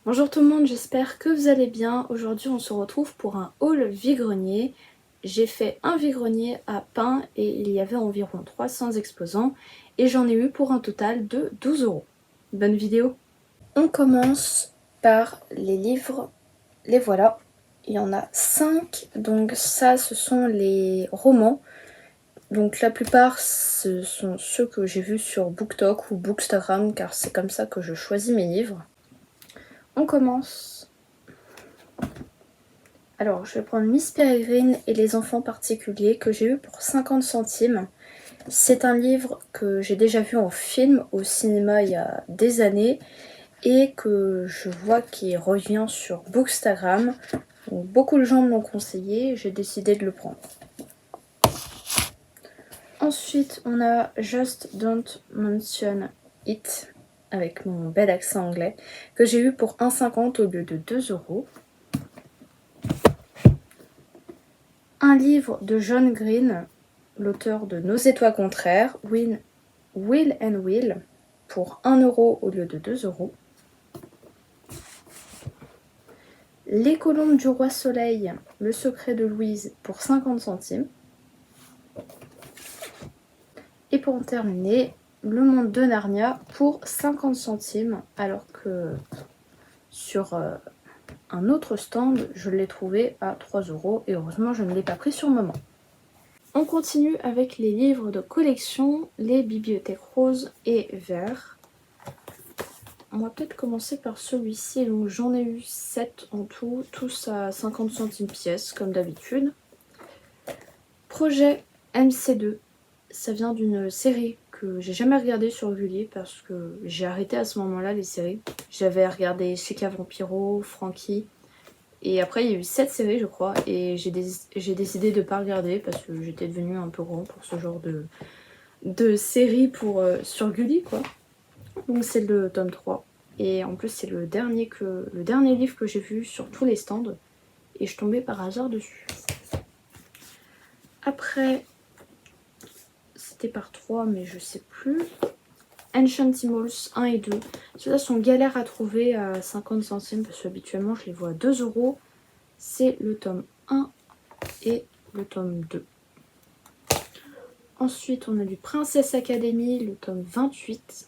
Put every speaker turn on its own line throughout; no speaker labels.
Bonjour tout le monde, j'espère que vous allez bien. Aujourd'hui on se retrouve pour un haul vide-grenier. J'ai fait un vide-grenier à Pin et il y avait environ 300 exposants et j'en ai eu pour un total de 12 euros. Bonne vidéo. On commence par les livres, les voilà. Il y en a 5, donc ça ce sont les romans. Donc la plupart ce sont ceux que j'ai vus sur BookTok ou Bookstagram car c'est comme ça que je choisis mes livres. On commence. Alors, je vais prendre Miss Peregrine et les enfants particuliers que j'ai eu pour 50 centimes. C'est un livre que j'ai déjà vu en film au cinéma il y a des années et que je vois qui revient sur Bookstagram. Donc, beaucoup de gens me l'ont conseillé et j'ai décidé de le prendre. Ensuite, on a Just Don't Mention It avec mon bel accent anglais que j'ai eu pour 1,50 au lieu de 2 euros. Un livre de John Green, l'auteur de Nos étoiles contraires, Will and Will, pour 1 euro au lieu de 2 euros. Les colombes du roi soleil, le secret de Louise, pour 50 centimes. Et pour en terminer, le monde de Narnia pour 50 centimes, alors que sur un autre stand, je l'ai trouvé à 3 euros et heureusement je ne l'ai pas pris sur le moment. On continue avec les livres de collection, les bibliothèques roses et verts. On va peut-être commencer par celui-ci, donc j'en ai eu 7 en tout, tous à 50 centimes pièce comme d'habitude. Projet MC2, ça vient d'une série que j'ai jamais regardée sur Gulli parce que j'ai arrêté à ce moment-là les séries. J'avais regardé Chica Vampiro, Frankie, et après il y a eu 7 séries je crois, et j'ai décidé de ne pas regarder parce que j'étais devenue un peu grand pour ce genre de série sur Gulli quoi. Donc c'est le tome 3. Et en plus c'est le dernier livre que j'ai vu sur tous les stands. Et je tombais par hasard dessus. Après, c'était par 3 mais je sais plus. Enchantimals 1 et 2. Ceux-là sont galères à trouver à 50 centimes parce qu'habituellement je les vois à 2 euros. C'est le tome 1 et le tome 2. Ensuite on a du Princess Academy, le tome 28.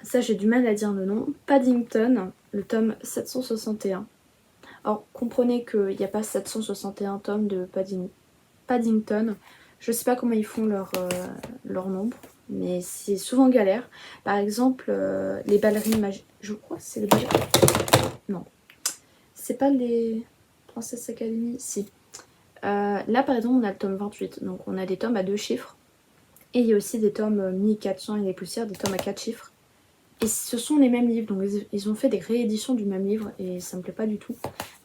Ça j'ai du mal à dire le nom. Paddington, le tome 761. Alors comprenez qu'il n'y a pas 761 tomes de Paddington. Je sais pas comment ils font leur nombre, mais c'est souvent galère. Par exemple, les ballerines magiques. Je crois que c'est les ballerines. Non. C'est pas les Princess Academy. Si. Là par exemple on a le tome 28. Donc on a des tomes à 2 chiffres. Et il y a aussi des tomes 1400 et les poussières, des tomes à 4 chiffres. Et ce sont les mêmes livres, donc ils ont fait des rééditions du même livre et ça me plaît pas du tout.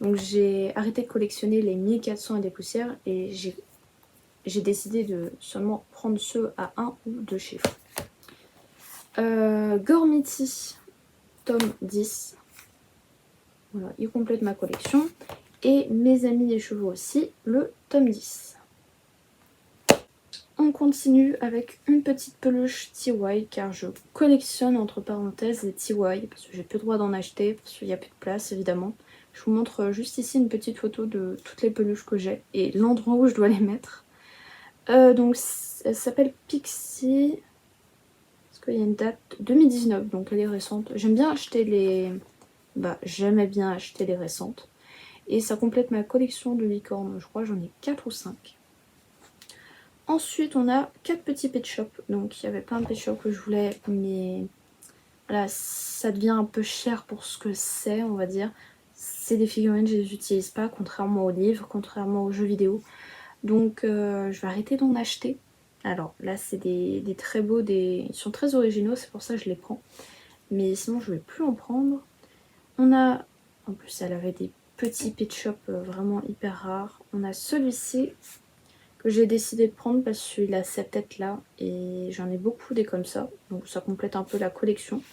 Donc j'ai arrêté de collectionner les 1400 et des poussières et j'ai décidé de seulement prendre ceux à 1 ou 2 chiffres. Gormiti, tome 10. Voilà, il complète ma collection. Et Mes amis les chevaux aussi, le tome 10. On continue avec une petite peluche TY car je collectionne entre parenthèses les TY parce que j'ai plus le droit d'en acheter parce qu'il n'y a plus de place évidemment. Je vous montre juste ici une petite photo de toutes les peluches que j'ai et l'endroit où je dois les mettre. Donc elle s'appelle Pixie. Est-ce qu'il y a une date 2019, donc elle est récente. J'aime bien acheter les... j'aimais bien acheter les récentes. Et ça complète ma collection de licornes. Je crois que j'en ai 4 ou 5. Ensuite, on a 4 petits pet shops. Donc, il y avait plein de pet shops que je voulais, mais voilà, ça devient un peu cher pour ce que c'est, on va dire. C'est des figurines, je les utilise pas, contrairement aux livres, contrairement aux jeux vidéo. Donc, je vais arrêter d'en acheter. Alors, là, c'est des très beaux, ils sont très originaux, c'est pour ça que je les prends. Mais sinon, je vais plus en prendre. On a, en plus, elle avait des petits pet shops vraiment hyper rares. On a celui-ci que j'ai décidé de prendre parce qu'il a cette tête là et j'en ai beaucoup des comme ça, donc ça complète un peu la collection.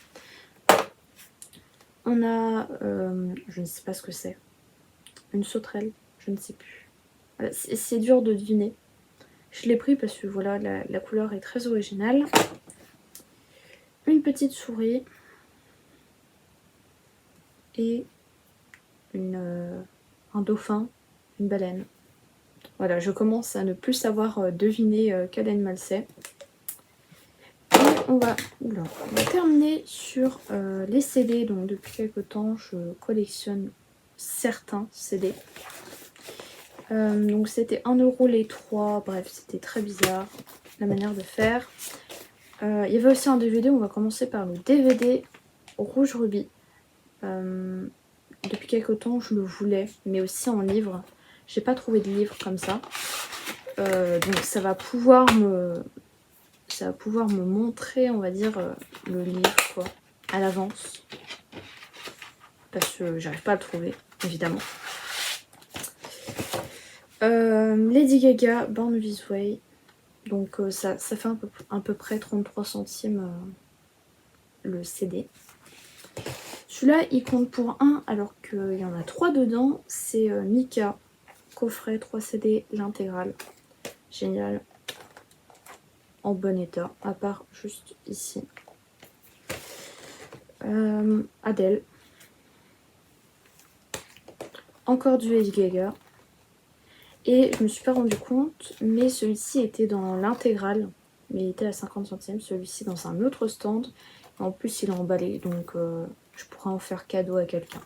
On a, je ne sais pas ce que c'est, une sauterelle, je ne sais plus. Voilà, c'est dur de deviner. Je l'ai pris parce que voilà, la couleur est très originale. Une petite souris et un dauphin, une baleine. Voilà, je commence à ne plus savoir deviner quel animal c'est. Et on va terminer sur les CD. Donc depuis quelques temps, je collectionne certains CD. Donc c'était 1 € les 3, bref, c'était très bizarre la manière de faire. Il y avait aussi un DVD, on va commencer par le DVD Rouge Rubis. Depuis quelques temps, je le voulais, mais aussi en livre. J'ai pas trouvé de livre comme ça. Donc ça va pouvoir me montrer, on va dire, le livre quoi, à l'avance. Parce que j'arrive pas à le trouver, évidemment. Lady Gaga, Born This Way. Donc ça fait à peu près 33 centimes le CD. Celui-là, il compte pour 1 alors qu'il y en a 3 dedans. C'est Mika, coffret 3 CD, l'intégrale. Génial. En bon état, à part juste ici. Adele. Encore du Lady Gaga. Et je me suis pas rendu compte, mais celui-ci était dans l'intégrale. Mais il était à 50 centimes, celui-ci dans un autre stand. En plus, il est emballé, donc je pourrais en faire cadeau à quelqu'un.